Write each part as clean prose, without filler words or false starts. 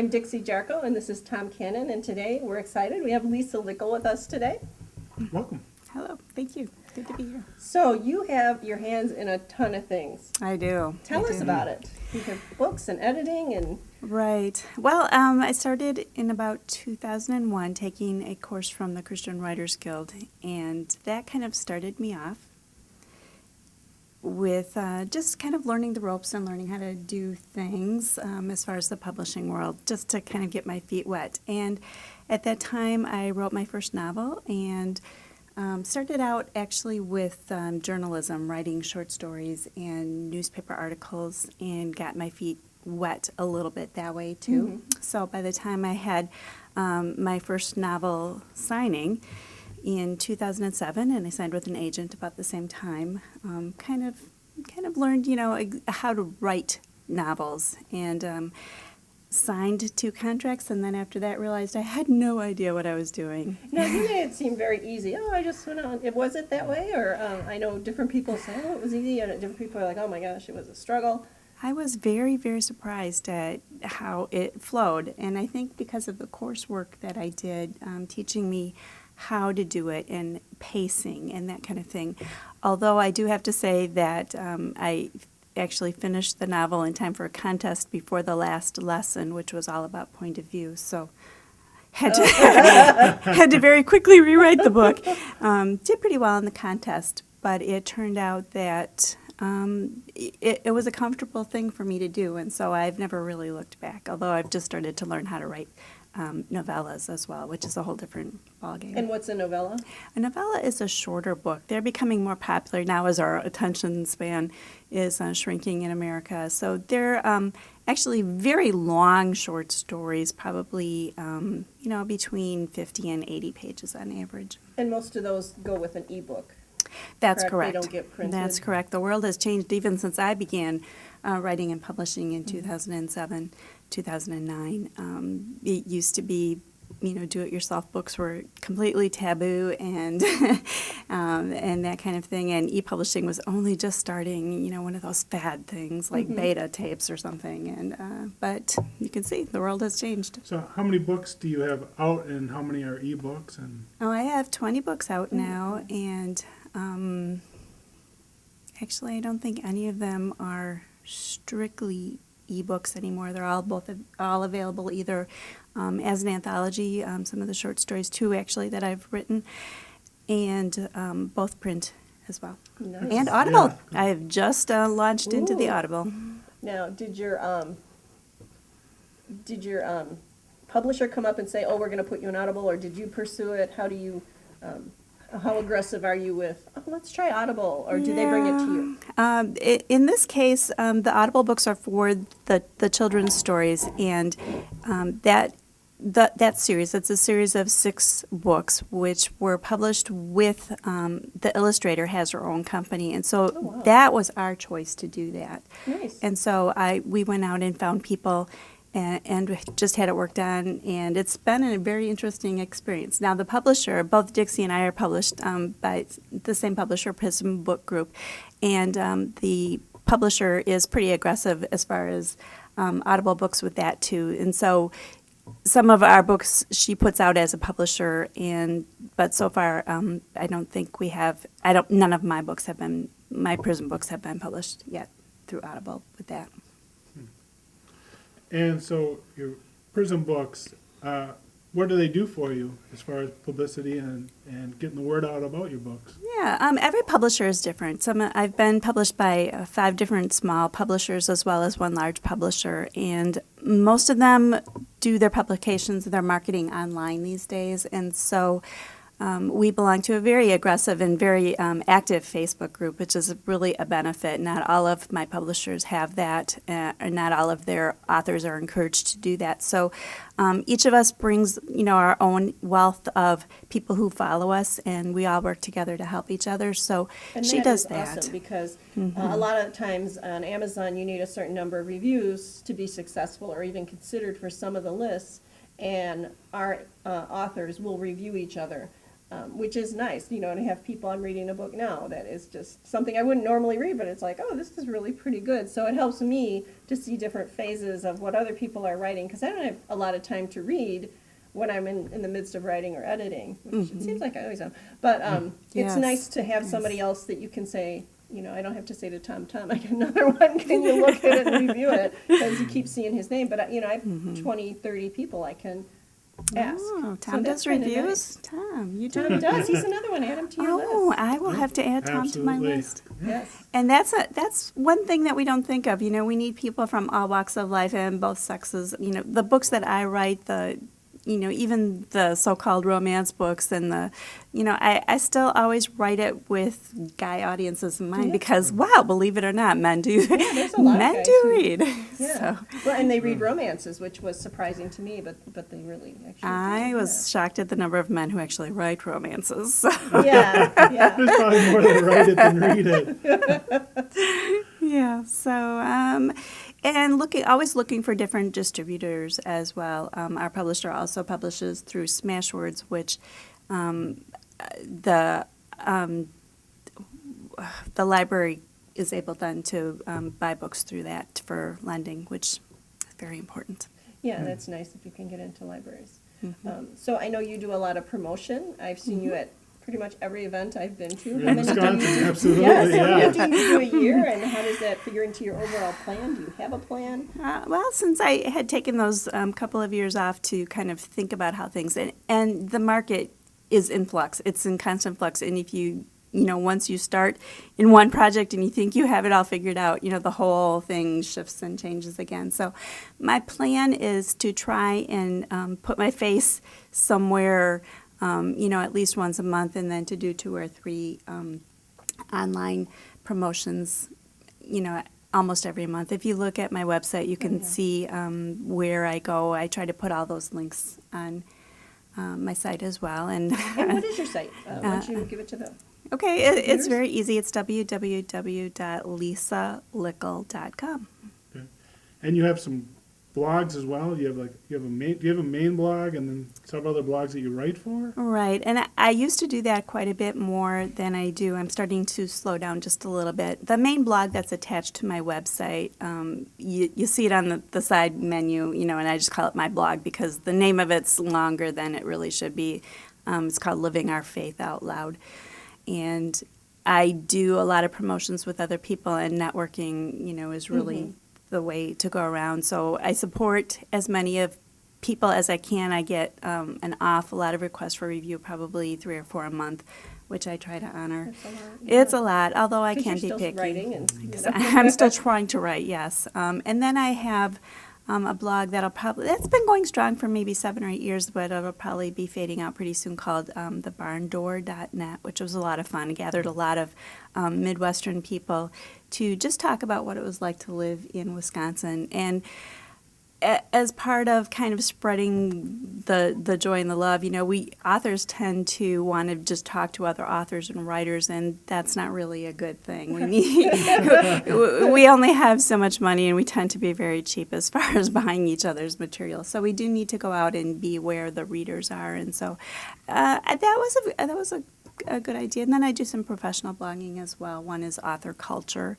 I'm Dixie Jarko, and this is Tom Cannon, and today we're excited. We have Lisa Lickel with us today. Welcome. Hello, thank you. Good to be here. So you have your hands in a ton of things. I do. Tell us about it. You have books and editing and... Right. Well, I started in about 2001 taking a course from the Christian Writers Guild, and that kind of started me off with just kind of learning the ropes and learning how to do things as far as the publishing world, just to kind of get my feet wet. And at that time, I wrote my first novel and started out actually with journalism, writing short stories and newspaper articles, and got my feet wet a little bit that way too. Mm-hmm. So by the time I had my first novel signing in 2007, and I signed with an agent about the same time, kind of learned, how to write novels, and signed 2 contracts, and then after that realized I had no idea what I was doing. Now, you made it seem very easy. Oh, I just went on. Was it that way? Or I know different people say, oh, it was easy, and different people are like, oh my gosh, it was a struggle. I was very, very surprised at how it flowed, and I think because of the coursework that I did, teaching me how to do it and pacing and that kind of thing. Although I do have to say that I actually finished the novel in time for a contest before the last lesson, which was all about point of view. So had to very quickly rewrite the book. Did pretty well in the contest, but it turned out that it was a comfortable thing for me to do, and so I've never really looked back, although I've just started to learn how to write novellas as well, which is a whole different ballgame. And what's a novella? A novella is a shorter book. They're becoming more popular now as our attention span is shrinking in America. So they're actually very long short stories, probably between 50 and 80 pages on average. And most of those go with an ebook. That's correct? correct. They don't get printed. That's correct. The world has changed even since I began writing and publishing in 2007, 2009. It used to be, do-it-yourself books were completely taboo, and and that kind of thing. And e-publishing was only just starting. One of those fad things like beta tapes or something. And but you can see the world has changed. So how many books do you have out, and how many are e-books? And I have 20 books out now, and actually I don't think any of them are strictly ebooks anymore. They're all available either as an anthology, some of the short stories too, actually, that I've written, and both print as well. Nice. And Audible. Yeah. I have just launched into the Ooh. Audible. Now, did your publisher come up and say, "Oh, we're going to put you in Audible," or did you pursue it? How do you, how aggressive are you with? Oh, let's try Audible, or do they bring it to you? In this case, the Audible books are for the children's stories, and that series, it's a series of 6 books, which were published with, the illustrator has her own company, and so Oh, wow. that was our choice to do that. Nice. And so we went out and found people and just had it worked on, and it's been a very interesting experience. Now, the publisher, both Dixie and I are published by the same publisher, Prism Book Group, and the publisher is pretty aggressive as far as Audible books with that, too. And so some of our books she puts out as a publisher, but so far I don't think we have, none of my Prism books have been published yet through Audible with that. And so your Prism books, what do they do for you as far as publicity and getting the word out about your books? Yeah, every publisher is different. I've been published by 5 different small publishers as well as 1 large publisher, and most of them do their publications, their marketing online these days, and so we belong to a very aggressive and very active Facebook group, which is really a benefit. Not all of my publishers have that, and not all of their authors are encouraged to do that. So each of us brings, our own wealth of people who follow us, and we all work together to help each other. So And she that does is that. awesome because a lot of times on Amazon you need a certain number of reviews to be successful or even considered for some of the lists, and our authors will review each other. which is nice, and I have people, I'm reading a book now that is just something I wouldn't normally read, but it's like, oh, this is really pretty good. So it helps me to see different phases of what other people are writing, because I don't have a lot of time to read when I'm in the midst of writing or editing, which it seems like I always am. But it's Yes. nice to have somebody else that you can say, I don't have to say to Tom, I got another one, can you look at it and review it? Because you keep seeing his name. But, I have 20, 30 people I can ask. Oh, So Tom that's does kinda reviews? nice. Tom, you do? Tom does. He's another one. Add him to your Oh, list. I will have to add Tom to my Absolutely. list. Yes. And that's one thing that we don't think of. We need people from all walks of life and both sexes. The books that I write, even the so-called romance books and I still always write it with guy audiences in mind Yeah. because, wow, believe it or not, men do, there's a lot of men guys do who- read. Yeah. So Well, and they read romances, which was surprising to me, but they really actually I do, was shocked at the number of men who actually write romances. Yeah, yeah. There's probably more that write it than read it. Yeah, so and always looking for different distributors as well. Our publisher also publishes through Smashwords, which the library is able then to buy books through that for lending, which is very important. Yeah, that's nice if you can get into libraries. Mm-hmm. So I know you do a lot of promotion. I've seen you at pretty much every event I've been to. In Wisconsin, absolutely, Yes, yeah. how many do you do a year, and how does that figure into your overall plan? Do you have a plan? Well, since I had taken those couple of years off to kind of think about how things, and the market is in flux. It's in constant flux. And if once you start in one project and you think you have it all figured out, the whole thing shifts and changes again. So my plan is to try and put my face somewhere, at least once a month, and then to do 2 or 3 online promotions, almost every month. If you look at my website, you can see where I go. I try to put all those links on my site as well. And And what is your site? Why don't you give it to them? okay, it's Yours? very easy. It's www.lisalickel.com. Okay. And you have some blogs as well. Do you have a main blog and then several other blogs that you write for? Right, and I used to do that quite a bit more than I do. I'm starting to slow down just a little bit. The main blog that's attached to my website, you see it on the side menu, and I just call it my blog because the name of it's longer than it really should be. It's called Living Our Faith Out Loud. And I do a lot of promotions with other people, and networking, is really the way to go around. So I support as many of people as I can. I get an awful lot of requests for review, probably 3 or 4 a month, which I try to honor. That's a lot. It's a lot, although I 'Cause can you're be still picky. writing and, I'm still trying to write, yes. And then I have a blog that's been going strong for maybe 7 or 8 years, but it'll probably be fading out pretty soon, called thebarndoor.net, which was a lot of fun. It gathered a lot of Midwestern people to just talk about what it was like to live in Wisconsin. And as part of kind of spreading the joy and the love, we authors tend to want to just talk to other authors and writers, and that's not really a good thing. We only have so much money, and we tend to be very cheap as far as buying each other's material. So we do need to go out and be where the readers are, and so that was a good idea. And then I do some professional blogging as well. One is author culture.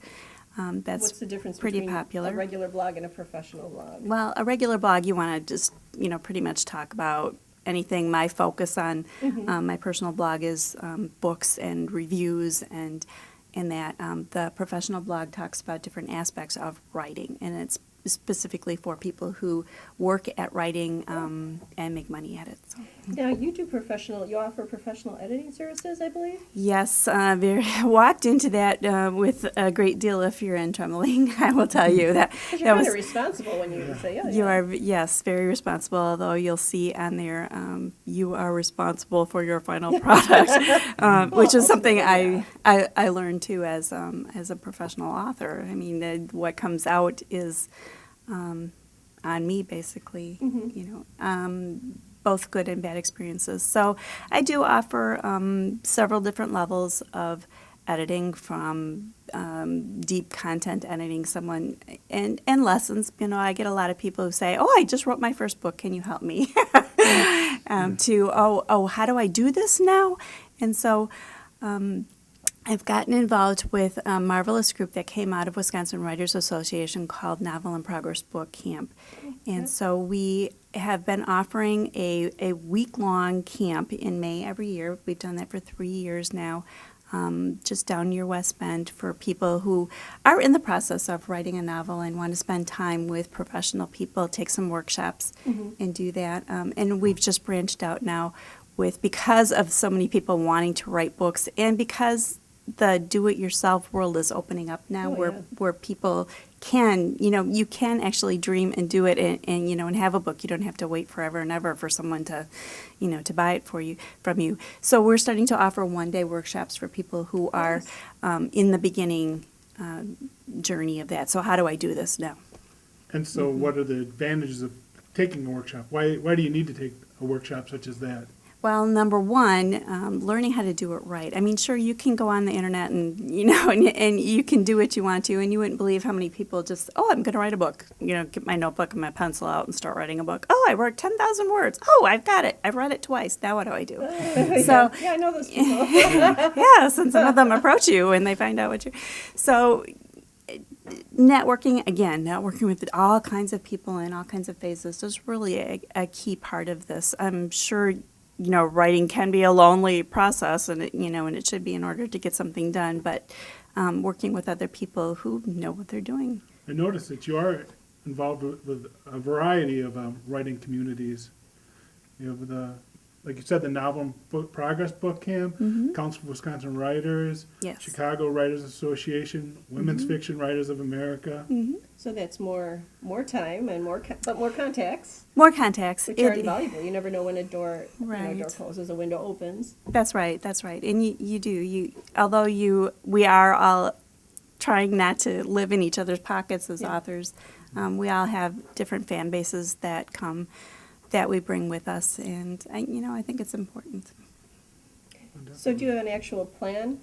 That's what's the difference pretty between popular. a regular blog and a professional blog? Well, a regular blog, you want to just, pretty much talk about anything. My focus on my personal blog is books and reviews, and that the professional blog talks about different aspects of writing, and it's specifically for people who work at writing and make money at it. So. Now, you offer professional editing services, I believe? Yes, walked into that with a great deal of fear and trembling, I will tell you. That Because you're kind of responsible when you say, You are, yes, very responsible, although you'll see on there, you are responsible for your final product, which is something I learned too as a professional author. I mean, what comes out is on me, basically, both good and bad experiences. So I do offer several different levels of editing, from deep content editing, and lessons. I get a lot of people who say, "Oh, I just wrote my first book. Can you help me?" to, how do I do this now? And so I've gotten involved with a marvelous group that came out of Wisconsin Writers Association called Novel in Progress Book Camp. And so we have been offering a week-long camp in May every year. We've done that for 3 years now, just down near West Bend, for people who are in the process of writing a novel and want to spend time with professional people, take some workshops and do that. And we've just branched out now because of so many people wanting to write books, and because the do-it-yourself world is opening up now, where people can, you can actually dream and do it, and have a book. You don't have to wait forever and ever for someone to, to buy it from you. So we're starting to offer one-day workshops for people who are in the beginning journey of that. So how do I do this now? And so what are the advantages of taking a workshop? Why do you need to take a workshop such as that? Well, number one, learning how to do it right. I mean, sure, you can go on the internet and, and you can do what you want to, and you wouldn't believe how many people just, I'm going to write a book. Get my notebook and my pencil out and start writing a book. I wrote 10,000 words. I've got it. I've read it twice. Now what do I do? So yeah, I know those people. yes, and some of them approach you and they find out what you're. So networking with all kinds of people in all kinds of phases is really a key part of this. I'm sure writing can be a lonely process, and it should be in order to get something done. But working with other people who know what they're doing. I noticed that you are involved with a variety of writing communities. You have like you said, the Novel Progress Book Camp, Council of Wisconsin Writers, Yes. Chicago Writers Association, Women's Fiction Writers of America. So that's more time and more contacts, More contacts. which are invaluable. You never know when a door Right. door closes, a window opens. That's right. And you do. Although we are all trying not to live in each other's pockets as authors, we all have different fan bases that we bring with us, and I think it's important. So do you have an actual plan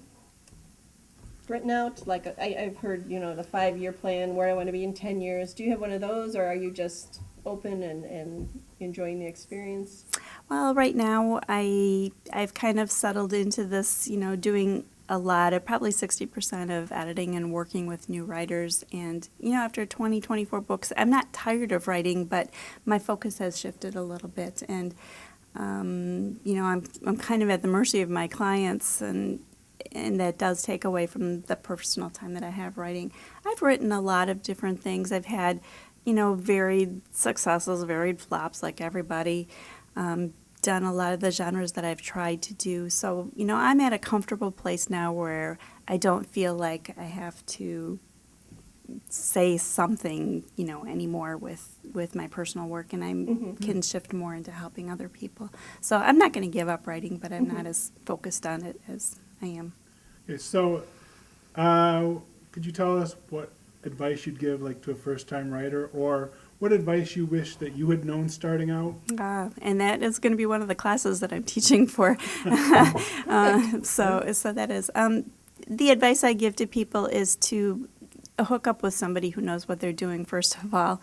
written out? Like I've heard, the 5-year plan, where I want to be in 10 years. Do you have one of those, or are you just open and enjoying the experience? Well, right now I've kind of settled into this, doing a lot of, probably 60% of editing and working with new writers. And, after 24 books, I'm not tired of writing, but my focus has shifted a little bit. And, I'm kind of at the mercy of my clients, and that does take away from the personal time that I have writing. I've written a lot of different things. I've had, varied successes, varied flops, like everybody. Done a lot of the genres that I've tried to do. So, I'm at a comfortable place now where I don't feel like I have to say something, anymore with my personal work, and I can shift more into helping other people. So I'm not going to give up writing, but I'm not as focused on it as I am. Okay, so could you tell us what advice you'd give to a first-time writer, or what advice you wish that you had known starting out? And that is going to be one of the classes that I'm teaching for. So that is. The advice I give to people is to hook up with somebody who knows what they're doing, first of all.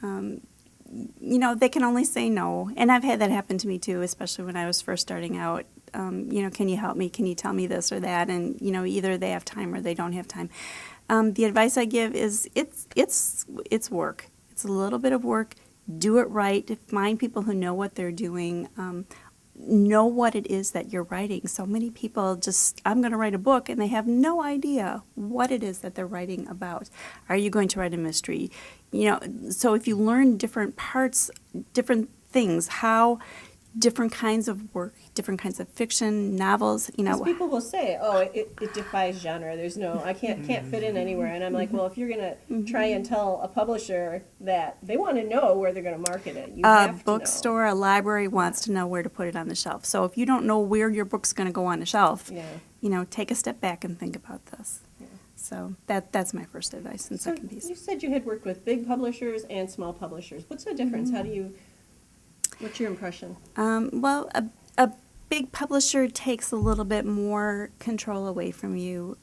They can only say no. And I've had that happen to me, too, especially when I was first starting out. Can you help me? Can you tell me this or that? And, either they have time or they don't have time. The advice I give is it's work. It's a little bit of work. Do it right. Find people who know what they're doing. Know what it is that you're writing. So many people I'm going to write a book, and they have no idea what it is that they're writing about. Are you going to write a mystery? So if you learn different parts, different things, how different kinds of work, different kinds of fiction, novels, 'Cause people will say, it defies genre. There's no, I can't fit in anywhere. And I'm like, well, if you're going to try and tell a publisher that, they want to know where they're going to market it. You a have to know. bookstore, a library wants to know where to put it on the shelf. So if you don't know where your book's going to go on the shelf, take a step back and think about this. Yeah. So that's my first advice and second piece. You said you had worked with big publishers and small publishers. What's the difference? What's your impression? Well, a big publisher takes a little bit more control away from you,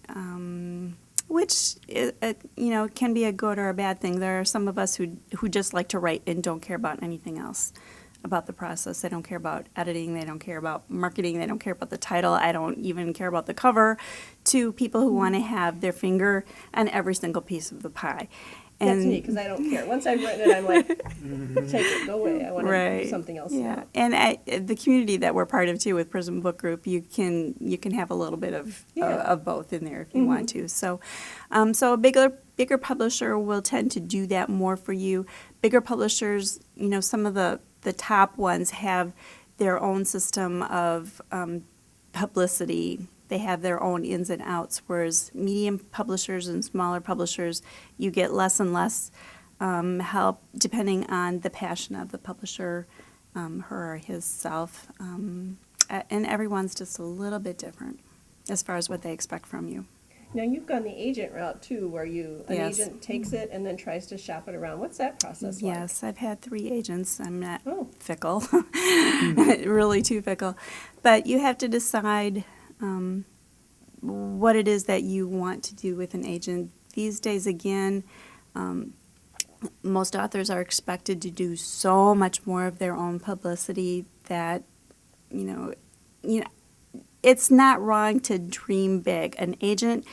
which can be a good or a bad thing. There are some of us who just like to write and don't care about anything else. about the process. They don't care about editing. They don't care about marketing. They don't care about the title. I don't even care about the cover, to people who want to have their finger on every single piece of the pie. That's me, because I don't care. Once I've written it, I'm like, take it, go away. I want to do Right. something else Yeah, now. and the community that we're part of too with Prism Book Group, you can have a little bit of both in there if you want to. So, so a bigger publisher will tend to do that more for you. Bigger publishers, some of the top ones have their own system of publicity. They have their own ins and outs, whereas medium publishers and smaller publishers, you get less and less help depending on the passion of the publisher, her or his self. And everyone's just a little bit different as far as what they expect from you. Now, you've gone the agent route, too, where an Yes. agent takes it and then tries to shop it around. What's that process like? Yes, I've had 3 agents. I'm not Oh. fickle, really too fickle. But you have to decide what it is that you want to do with an agent. These days, again, most authors are expected to do so much more of their own publicity that, it's not wrong to dream big. An agent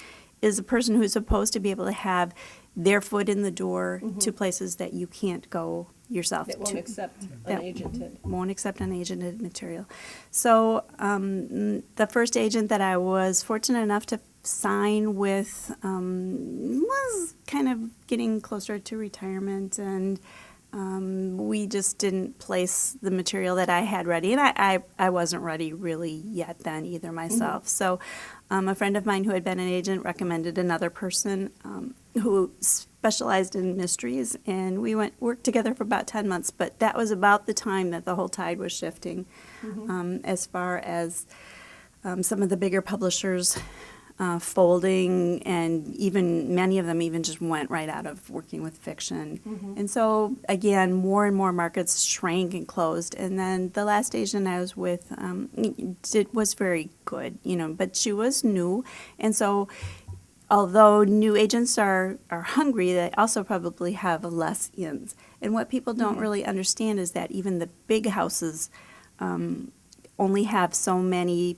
is a person who's supposed to be able to have their foot in the door to places that you can't go yourself. That won't to. accept That unagented. Won't accept unagented material. So the first agent that I was fortunate enough to sign with was kind of getting closer to retirement, and we just didn't place the material that I had ready, and I wasn't ready really yet then either myself. So a friend of mine who had been an agent recommended another person who specialized in mysteries, and we worked together for about 10 months, but that was about the time that the whole tide was shifting as far as some of the bigger publishers folding, and even many of them even just went right out of working with fiction. And so, again, more and more markets shrank and closed. And then the last agent I was with was very good, but she was new. And so, although new agents are hungry, they also probably have less ins. And what people don't really understand is that even the big houses only have so many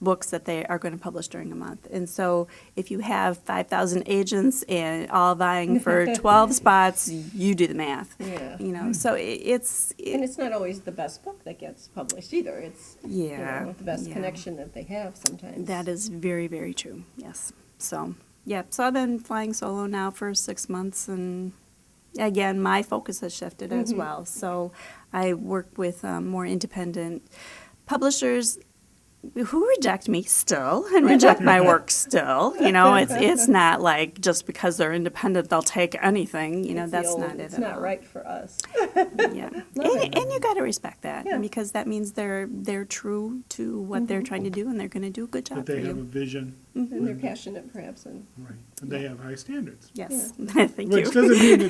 books that they are going to publish during a month. And so if you have 5,000 agents and all vying for 12 spots, you do the math. Yeah. So it's And it's not always the best book that gets published either. It's yeah, the best yeah. connection that they have sometimes. That is very, very true. Yes. So, yeah. So I've been flying solo now for 6 months, and again, my focus has shifted as well. So I work with more independent publishers who reject me still and reject my work still. It's not like just because they're independent they'll take anything. It's That's the not old, it It's at not all. right for us. Yeah, and you got to respect that Yeah. because that means they're true to what they're trying to do, and they're going to do a good job That for they have a you. vision, And they're passionate, perhaps. And right, and they have high standards. Yes, thank Which you. doesn't mean which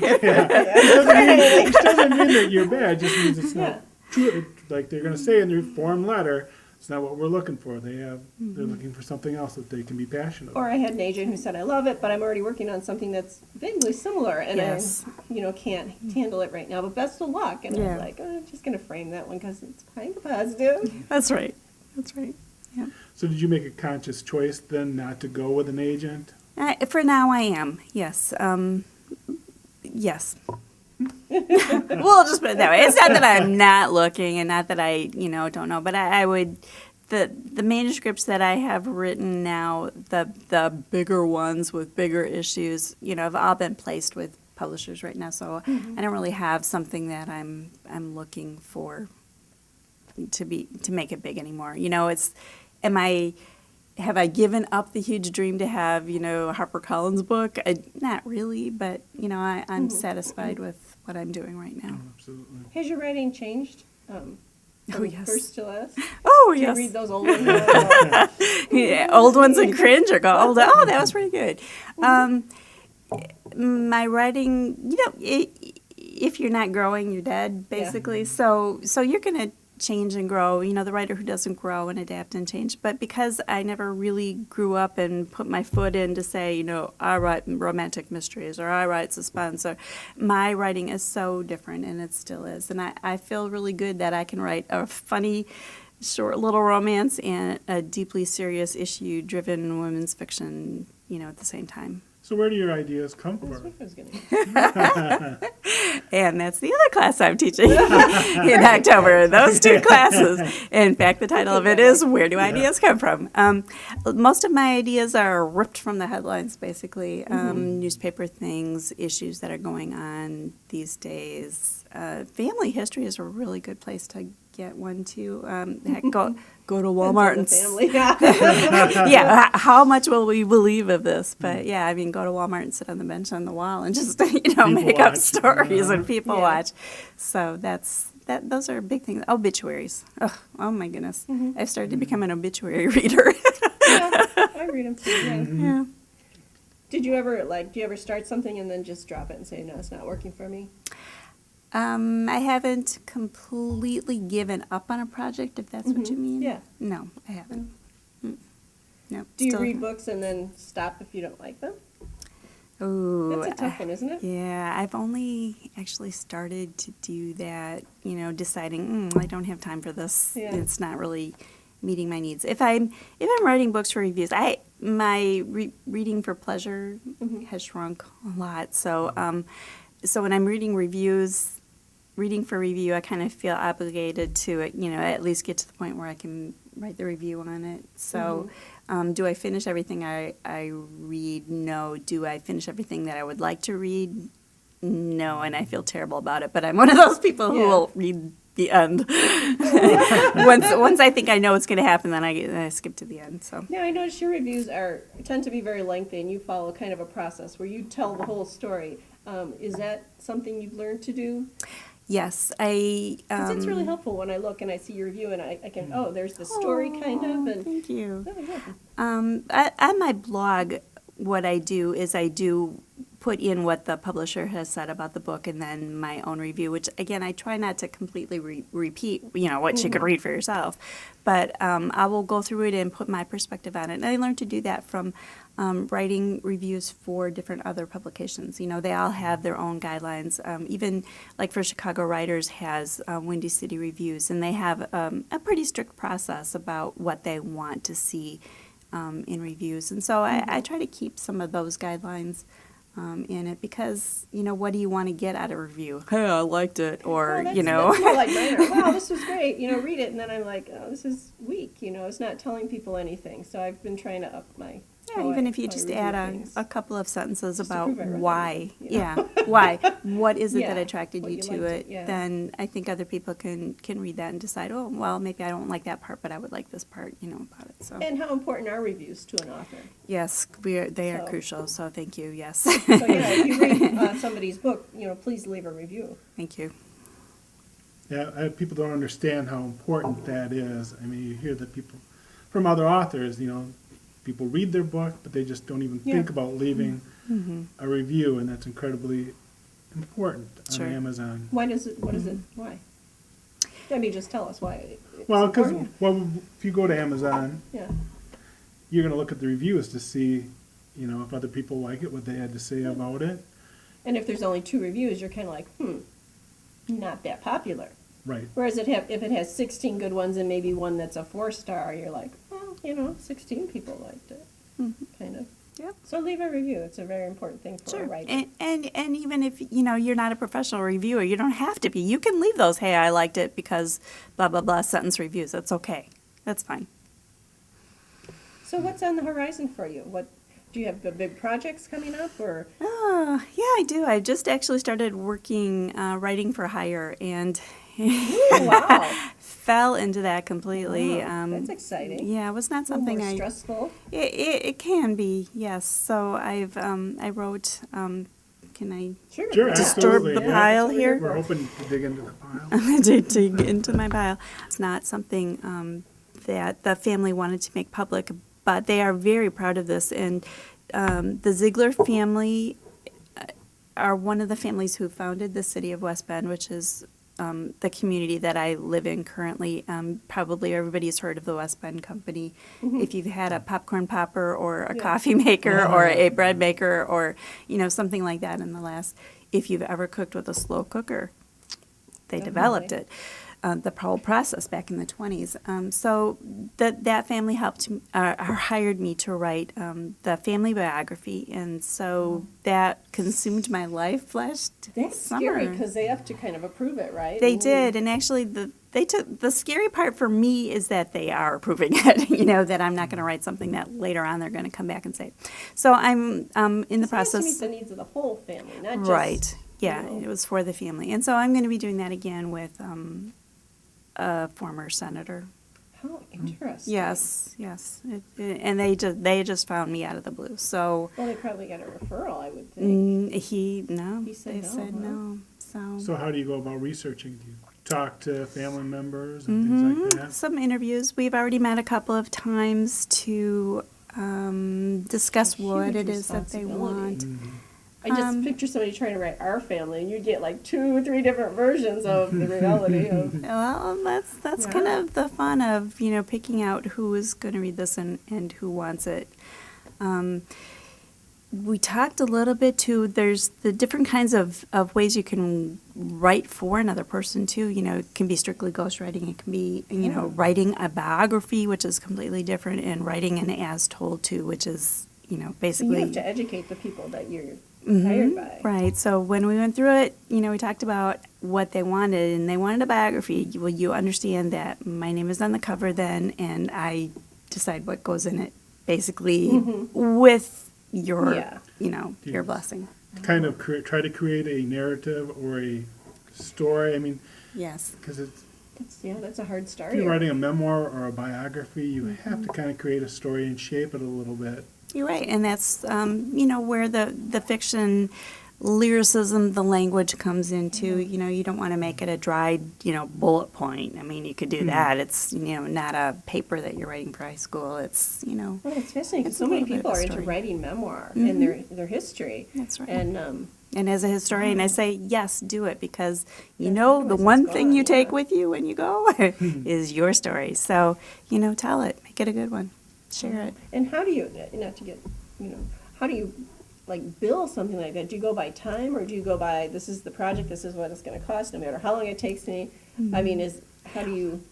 doesn't mean that you're bad, just means it's not true. Like they're gonna say in their form letter, it's not what we're looking for. They're looking for something else that they can be passionate about. Or I had an agent who said, I love it, but I'm already working on something that's vaguely similar, and Yes. I, can't handle it right now, but best of luck. And I Yeah. was like, I'm just going to frame that one because it's kind of positive. That's right. That's right. Yeah. So did you make a conscious choice then not to go with an agent? For now, I am. Yes. Yes. We'll just put it that way. It's not that I'm not looking, and not that I, don't know. But I would. The manuscripts that I have written now, the bigger ones with bigger issues, have all been placed with publishers right now. So I don't really have something that I'm looking for to make it big anymore. Have I given up the huge dream to have, a HarperCollins book? Not really, but, I'm satisfied with what I'm doing right now. Absolutely. Has your writing changed from yes. first to last? Oh, Do you yes. read those old ones? now? Yeah, old ones and cringe or go, oh, that was pretty good. My writing, if you're not growing, you're dead, basically. Yeah. So you're going to change and grow, the writer who doesn't grow and adapt and change. But because I never really grew up and put my foot in to say, I write romantic mysteries or I write suspense, or my writing is so different, and it still is. And I feel really good that I can write a funny, short little romance and a deeply serious issue-driven women's fiction, at the same time. So where do your ideas come That's from? what I was gonna. And that's the other class I'm teaching in October, those two classes. In fact, the title of it is Where Do Ideas Come From? Most of my ideas are ripped from the headlines, basically. Newspaper things, issues that are going on these days. Family history is a really good place to get one, too. Heck, go to Walmart and Family. yeah, how much will we believe of this? But yeah, I mean, go to Walmart and sit on the bench on the wall and just make up watch. stories and people Yeah. watch. So those are big things. Obituaries. Oh my goodness, I've started to become an obituary reader. Yeah, I read them too. Yeah. Yeah. Do you ever start something and then just drop it and say, no, it's not working for me? I haven't completely given up on a project, if that's what you mean. Yeah. No, I haven't. No. Do you still read haven't. books and then stop if you don't like them? Ooh, That's a tough one, isn't it? Yeah, I've only actually started to do that, deciding I don't have time for this. Yeah. It's not really meeting my needs. If I'm writing books for reviews, my reading for pleasure has shrunk a lot. So so when I'm reading for review, I kind of feel obligated to at least get to the point where I can write the review on it. So do I finish everything I read? No. Do I finish everything that I would like to read? No, and I feel terrible about it. But I'm one of those people who Yeah. will read the end. Once I think I know what's going to happen, then I skip to the end. So Yeah, I notice your reviews tend to be very lengthy, and you follow kind of a process where you tell the whole story. Is that something you've learned to do? yes, I. 'Cause it's really helpful when I look and I see your review and I can, there's the story kind of, and Thank you. really good. On my blog, what I do is I do put in what the publisher has said about the book and then my own review, which, again, I try not to completely repeat, what you could read for yourself. But I will go through it and put my perspective on it. And I learned to do that from writing reviews for different other publications. They all have their own guidelines. Even, like for Chicago Writers has Windy City Reviews, and they have a pretty strict process about what they want to see in reviews. And so I try to keep some of those guidelines in it because, what do you want to get out of a review? Hey, I liked it, or, That's more like mine. Wow, this was great. Read it, and then I'm like, oh, this is weak. It's not telling people anything. So I've been trying to up my. Yeah, even if you just add things. a couple of sentences Just to about prove I read it, why. you know? Yeah, why. What is it Yeah, that attracted what you you to liked it? yeah. Then I think other people can read that and decide, oh, well, maybe I don't like that part, but I would like this part, about it. So And how important are reviews to an author? yes, they are So- crucial. So thank you. Yes, So yeah, if you read somebody's book, please leave a review. thank you. Yeah, people don't understand how important that is. I mean, you hear that people from other authors, people read their book, but they just don't even Yeah. think about leaving a review, and that's incredibly important Sure. on Amazon. Why does it? What is it? Why? I mean, just tell us why. It's Well, because important. if you go to Amazon, Yeah. you're going to look at the reviews to see, if other people like it, what they had to say about it. And if there's only 2 reviews, you're kind of like, not that popular. Right. Whereas if it has 16 good ones and maybe one that's a 4-star, you're like, well, 16 people liked it, kind of. Yep. So leave a review. It's a very important thing for a Sure. writer. And even if you're not a professional reviewer, you don't have to be. You can leave those, hey, I liked it because blah blah blah sentence reviews. That's okay. That's fine. So what's on the horizon for you? What do you have? Big projects coming up, or Yeah, I do. I just actually started working writing for hire and Ooh, wow, fell into that completely. Wow, that's exciting. Yeah, it was not A little something more stressful. It can be, yes. So I wrote. Can I Sure, disturb absolutely, the yeah. pile here? We're hoping to dig into the pile. I'm going to dig into my pile. It's not something that the family wanted to make public, but they are very proud of this. And the Ziegler family are one of the families who founded the city of West Bend, which is the community that I live in currently. Probably everybody's heard of the West Bend Company. If you've had a popcorn popper or a coffee maker or a bread maker or, something like that in the last, if you've ever cooked with a slow cooker, they developed it. The whole process back in the 20s. So that family helped, hired me to write the family biography, and so that consumed my life last That's summer. scary because they have to kind of approve it, right? They did, and actually, the scary part for me is that they are approving it. That I'm not going to write something that later on they're going to come back and say. So I'm in the It has to process. meet the needs of the whole family, not just Right. Yeah, you know. it was for the family, and so I'm going to be doing that again with a former senator. How interesting. Yes. And they just found me out of the blue. So Well, they probably got a referral, I would think. He said they no, said huh? no. So how do you go about researching? Do you talk to family members and things like that? Some interviews. We've already met a couple of times to discuss A what huge it is that they want. I just picture somebody trying to write our family, and you get like 2 or 3 different versions of the reality of. Well, that's kind of the fun of picking out who is going to read this and who wants it. We talked a little bit too. There's the different kinds of ways you can write for another person too. It can be strictly ghostwriting. It can be writing a biography, which is completely different, and writing an as told too, which is basically. You have to educate the people that you're hired by. Right. So when we went through it, we talked about what they wanted, and they wanted a biography. Well, you understand that my name is on the cover then, and I decide what goes in it, basically with your, your blessing. Kind of try to create a narrative or a story. I mean, Yes. because That's a hard start. if you're writing a memoir or a biography, you have to kind of create a story and shape it a little bit. You're right, and that's where the fiction lyricism, the language comes into. You don't want to make it a dry bullet point. I mean, you could do that. It's not a paper that you're writing for high school. It's Well, it's fascinating because it's so a many little bit people of a are into story. writing memoir and their history. That's right. And as a historian, I say yes, do it because the otherwise one it's thing gone, you take yeah. with you when you go is your story. So tell it, make it a good one, share it. And how do you, not to get, how do you like bill something like that? Do you go by time or do you go by this is the project, this is what it's going to cost, no matter how long it takes me? I mean, how do you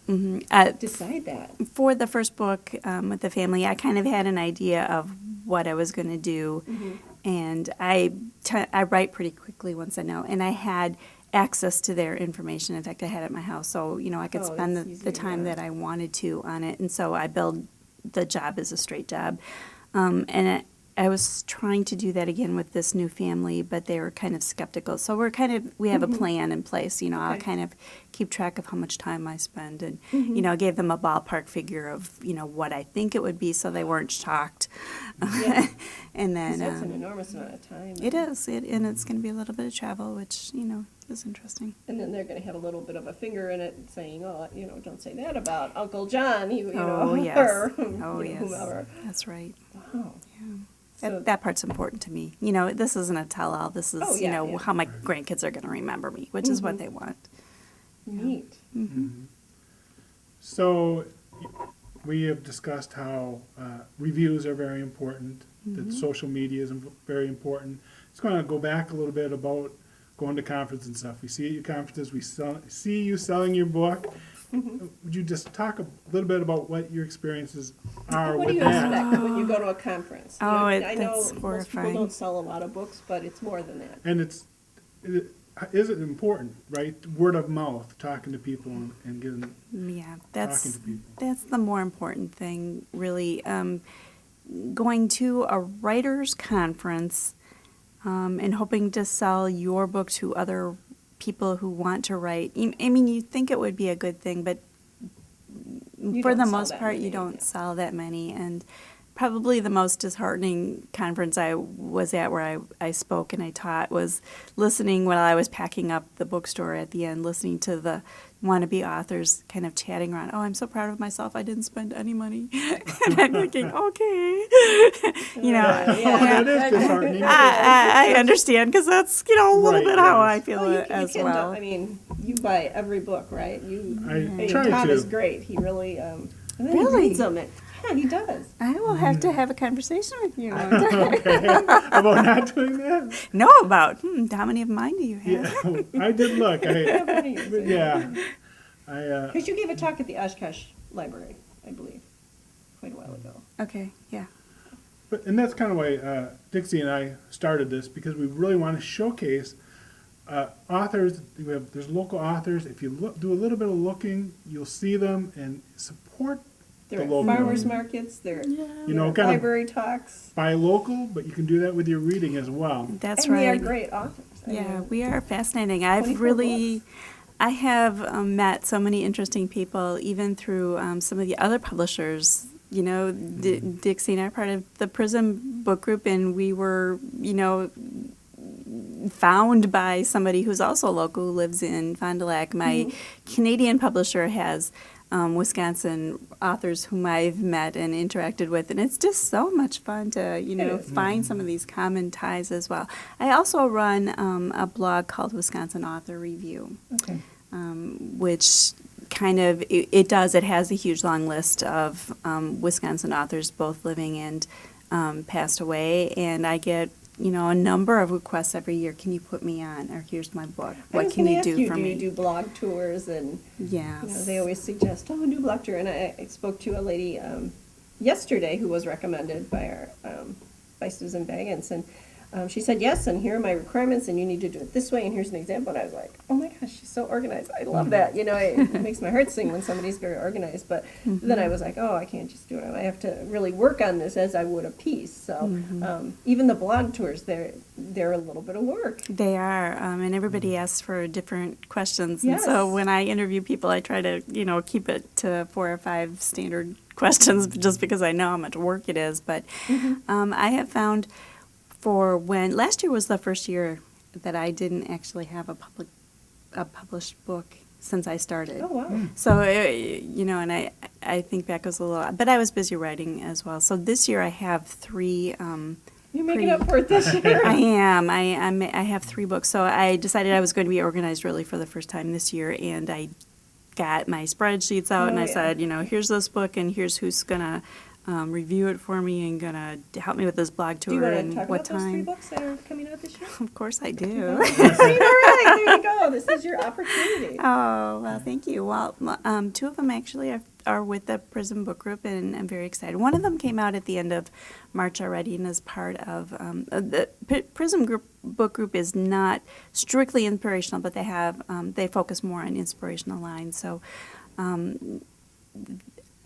decide that? For the first book with the family, I kind of had an idea of what I was going to do, and I write pretty quickly once I know, and I had access to their information. In fact, I had it at my house, so I could Oh, spend that's the easier, time yeah. that I wanted to on it, and so I billed the job as a straight job, and I was trying to do that again with this new family, but they were kind of skeptical. So we have a plan in place. I'll Okay. kind of keep track of how much time I spend, and I gave them a ballpark figure of what I think it would be, so they weren't shocked. Yeah. And 'Cause then that's an enormous amount of time. it is, and it's going to be a little bit of travel, which is interesting. And then they're going to have a little bit of a finger in it, saying, "Oh, don't say that about Uncle John." Oh yes, or oh yes, whomever. that's right. Wow. So- That part's important to me. This isn't a tell-all. This is, Oh, yeah. how my grandkids are going to remember me, which is what they want. Neat. So we have discussed how reviews are very important, that social media is very important. Just going to go back a little bit about going to conferences and stuff. We see at your conferences, we see you selling your book. Would you just talk a little bit about what your experiences are What with do you that? expect when you go to a conference? Oh, I that's know most people horrifying. don't sell a lot of books, but it's more than that. And is it important, right? Word of mouth, talking to people and getting Yeah, talking to people. that's the more important thing, really. Going to a writers' conference and hoping to sell your book to other people who want to write. I mean, you think it would be a good thing, but for don't the sell most that part, many, you don't yeah. sell that many. And probably the most disheartening conference I was at where I spoke and I taught was listening while I was packing up the bookstore at the end, listening to the wannabe authors kind of chatting around, "Oh, I'm so proud of myself. I didn't spend any money." And I'm thinking, okay. That is disheartening. I understand because that's, a little Right, bit how yes. I feel Well, it as can well. I mean, you buy every book, right? I Hey, try Tom to. is great. He really, and then Really? he reads them. Yeah, he does. I will have to have a conversation with you. Okay. About not doing that? Know about how many of mine do you have? Yeah, I did look. Yeah. Because you gave a talk at the Oshkosh Library, I believe, quite a while ago. Okay, yeah. And that's kind of why Dixie and I started this, because we really want to showcase authors. There's local authors. If you do a little bit of looking, you'll see them and support They're the at local. farmers markets, they're You know, at kind of library talks. buy local, but you can do that with your reading as well. That's And right. they are great authors. I Yeah, mean, we are fascinating. 24 books. I have met so many interesting people, even through some of the other publishers. You know, Dixie and I are part of the Prism book group, and we were, found by somebody who's also local, who lives in Fond du Lac. My Canadian publisher has Wisconsin authors whom I've met and interacted with, and it's just so much fun to, find some of these common ties as well. I also run a blog called Wisconsin Author Review, Okay. which kind of, it has a huge long list of Wisconsin authors, both living and passed away, and I get a number of requests every year. Can you put me on? Or here's my book. What can you do for me? Do you do blog tours? And Yes. they always suggest, do a blog tour. And I spoke to a lady yesterday who was recommended by our by Susan Baggins, and she said yes, and here are my requirements, and you need to do it this way, and here's an example. And I was like, oh my gosh, she's so organized. I love that. It makes my heart sing when somebody's very organized. But then I was like, oh, I can't just do it. I have to really work on this as I would a piece. So even the blog tours, they're a little bit of work. They are, and everybody asks for different questions. And Yes. so when I interview people, I try to, keep it to 4 or 5 standard questions just because I know how much work it is. But I have found last year was the first year that I didn't actually have a published book since I started. Oh, wow. So, and I think that goes a little, but I was busy writing as well. So this year I have 3. You're making up for it this year. I am. I have 3 books. So I decided I was going to be organized really for the first time this year, and I got my spreadsheets out, and I said, here's this book, and here's who's gonna review it for me and gonna help me with this blog Do you tour want and to talk what about those 3 time. books that are coming out this year? Of course I do. See, all right, there you go. This is your opportunity. Oh, well, thank you. Well, 2 of them actually are with the Prism Book Group, and I'm very excited. One of them came out at the end of March already, and is part of the Prism Book Group is not strictly inspirational, but they focus more on inspirational lines. So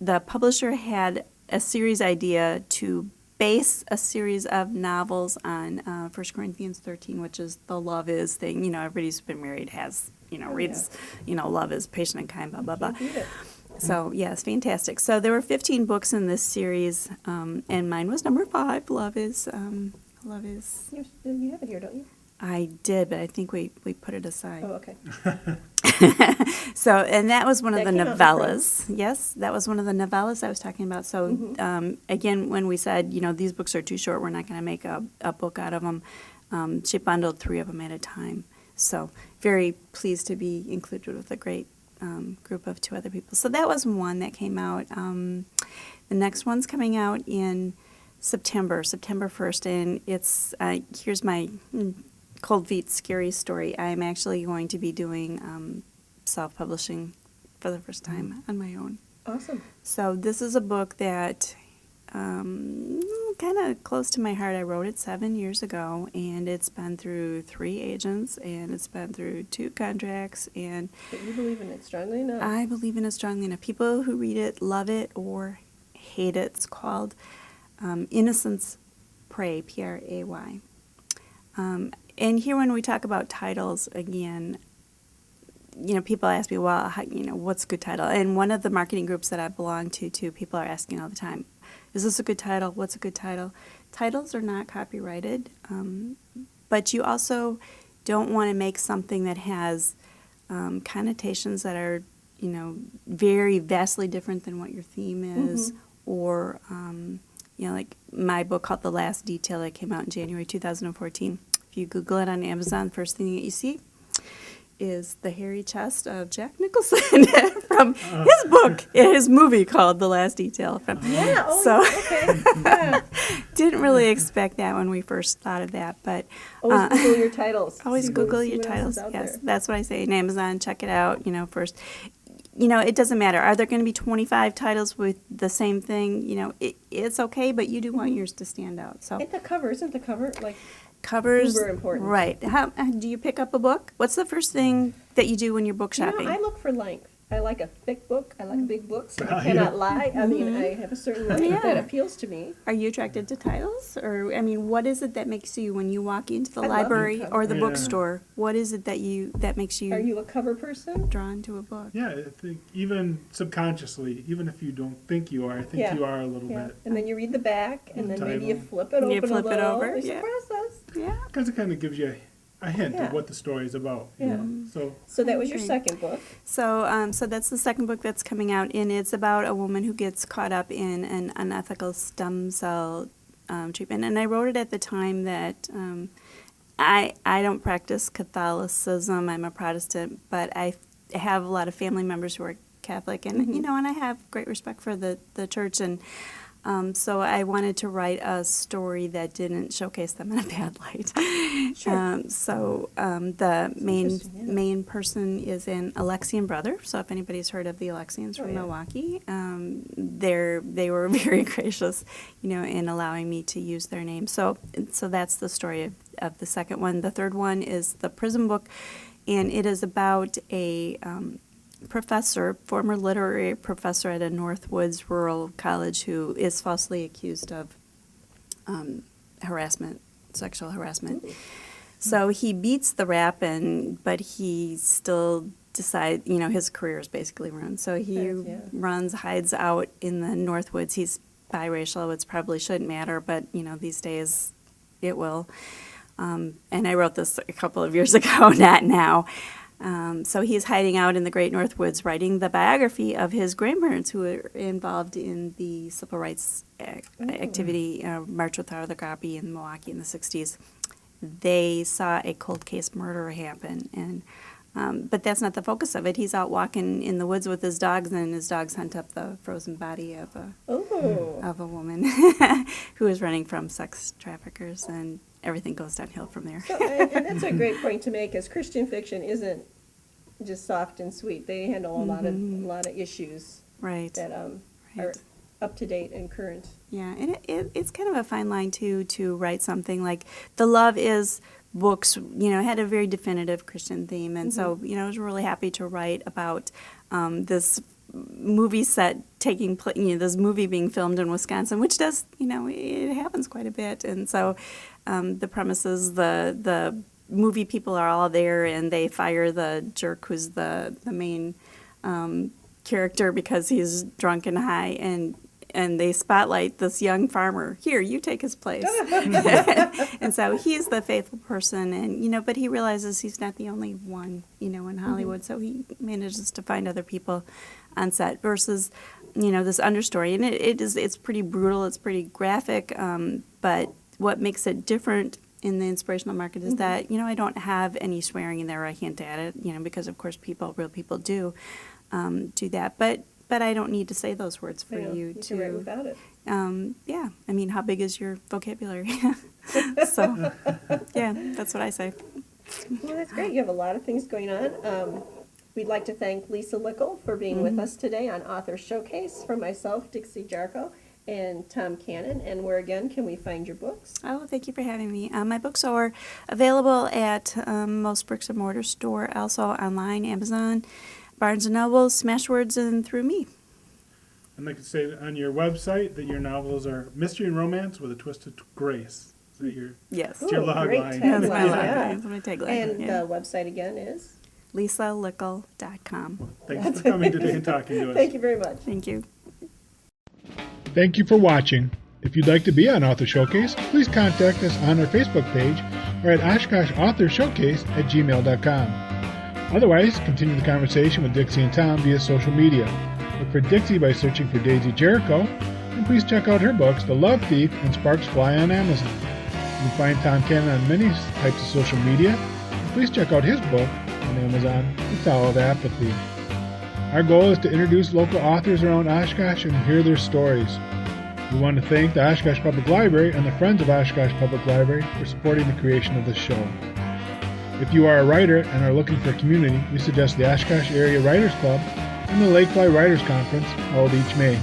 the publisher had a series idea to base a series of novels on 1 Corinthians 13, which is the love is thing. Everybody who's been married has, reads, love is patient and kind, blah, blah, blah. Can't beat it. So, yes, fantastic. So there were 15 books in this series, and mine was number 5, Love is. You have it here, don't you? I did, but I think we put it aside. Oh, okay. So, and that was one of That the came out in novellas. Yes, that was one of the novellas I was talking about. So, again, when we said, these books are too short, we're not going to make a book out of them, she bundled 3 of them at a time. So, very pleased to be included with a great group of 2 other people. So that was one that came out. The next one's coming out in September 1st, and it's, here's my cold feet scary story. I'm actually going to be doing self-publishing for the first time on my own. Awesome. So this is a book that kind of close to my heart. I wrote it 7 years ago, and it's been through 3 agents, and it's been through 2 contracts, and But you believe in it strongly enough. I believe in it strongly enough. People who read it love it or hate it. It's called Innocence Pray, Pray. And here when we talk about titles, again, people ask me, well, what's a good title? And one of the marketing groups that I belong to, people are asking all the time, is this a good title? What's a good title? Titles are not copyrighted, but you also don't want to make something that has connotations that are, very vastly different than what your theme is, or, like my book called The Last Detail that came out in January 2014. If you Google it on Amazon, first thing that you see is The Hairy Chest of Jack Nicholson from his book, his movie called The Last Detail. Yeah. Oh, So- okay. Yeah. Didn't really expect that when we first thought of that, but Always Google your titles. always See Google what your else is titles. out Yes, there. that's what I say. In Amazon, check it out, first. It doesn't matter. Are there going to be 25 titles with the same thing? It's okay, but you do want yours to stand out. So Isn't the cover like covers, uber important? right. How do you pick up a book? What's the first thing that you do when you're book shopping? I look for length. I like a thick book. I like big books. I Yeah. cannot lie. I mean, I have a certain length Yeah. that appeals to me. Are you attracted to titles? Or, what is it that makes you, when you walk into the I love library the or the cover. Yeah. bookstore, what is it that makes Are you you a cover person? drawn to a book? Yeah, I think even subconsciously, even if you don't think you are, I think Yeah. you are a little Yeah. bit. And then you read the back, and then maybe you Title. flip it You open flip a it little. over, There's yeah. a process. Yeah. Because it kind of gives you a hint Yeah. of what the story is about. you Yeah. know? So So that was your Great. second book. So that's the second book that's coming out, and it's about a woman who gets caught up in an unethical stem cell treatment. And I wrote it at the time that I don't practice Catholicism. I'm a Protestant, but I have a lot of family members who are Catholic, and and I have great respect for the church, and so I wanted to write a story that didn't showcase them in a bad light. Sure. The main interesting, yeah. main person is an Alexian brother. So if anybody's heard of the Alexians from yeah. Milwaukee, they were very gracious, in allowing me to use their name. So that's the story of the second one. The third one is the prison book, and it is about a former literary professor at a Northwoods rural college who is falsely accused of sexual harassment. So he beats the rap, but he still decides, his career is basically ruined. So he hides out in the Northwoods. He's biracial, which probably shouldn't matter, but, these days it will. And I wrote this a couple of years ago, not now. So he's hiding out in the Great Northwoods, writing the biography of his grandparents who were involved in the civil rights activity, March Without a Copy in Milwaukee in the 60s. They saw a cold case murder happen, and but that's not the focus of it. He's out walking in the woods with his dogs, and his dogs hunt up the frozen body of a woman who is running from sex traffickers, and everything goes downhill from there. So, and that's a great point to make, as Christian fiction isn't just soft and sweet. They handle a lot of issues Right. that are Right. up to date and current. Yeah, and it's kind of a fine line too to write something like The Love Is books. Had a very definitive Christian theme, and so I was really happy to write about this movie set taking place. This movie being filmed in Wisconsin, which does it happens quite a bit, and so the premise is the movie people are all there, and they fire the jerk who's the main character because he's drunk and high, and they spotlight this young farmer. Here, you take his place. And so he's the faithful person, and but he realizes he's not the only one, in Hollywood. So he manages to find other people on set versus, this understory. And it's pretty brutal. It's pretty graphic. But what makes it different in the inspirational market is that I don't have any swearing in there. Or I hint at it, because of course real people do that. But I don't need to say those words for you can write without it. yeah, I mean, how big is your vocabulary? So, yeah, that's what I say. Well, that's great. You have a lot of things going on. We'd like to thank Lisa Lickel for being with us today on Author Showcase. For myself, Dixie Jarko, and Tom Cannon. And where again can we find your books? Oh, thank you for having me. My books are available at most bricks and mortar store, also online, Amazon, Barnes & Noble, Smashwords, and through me. I'd like to say on your website that your novels are mystery and romance with a twist of grace. Is that your Yes. It's your Ooh, log great line. That's my tagline, line. yeah. That's my tagline. And yeah. the website again is? LisaLickel.com. Thanks for coming today and talking to us. Thank you very much. Thank you. Thank you for watching. If you'd like to be on Author Showcase, please contact us on our Facebook page or at OshkoshAuthorShowcase@gmail.com. Otherwise, continue the conversation with Dixie and Tom via social media. Look for Dixie by searching for Daisy Jericho, and please check out her books, The Love Thief and Sparks Fly, on Amazon. You can find Tom Cannon on many types of social media, and please check out his book, on Amazon. It's all of apathy. Our goal is to introduce local authors around Oshkosh and hear their stories. We want to thank the Oshkosh Public Library and the Friends of Oshkosh Public Library for supporting the creation of this show. If you are a writer and are looking for a community, we suggest the Oshkosh Area Writers Club and the Lakefly Writers Conference held each May.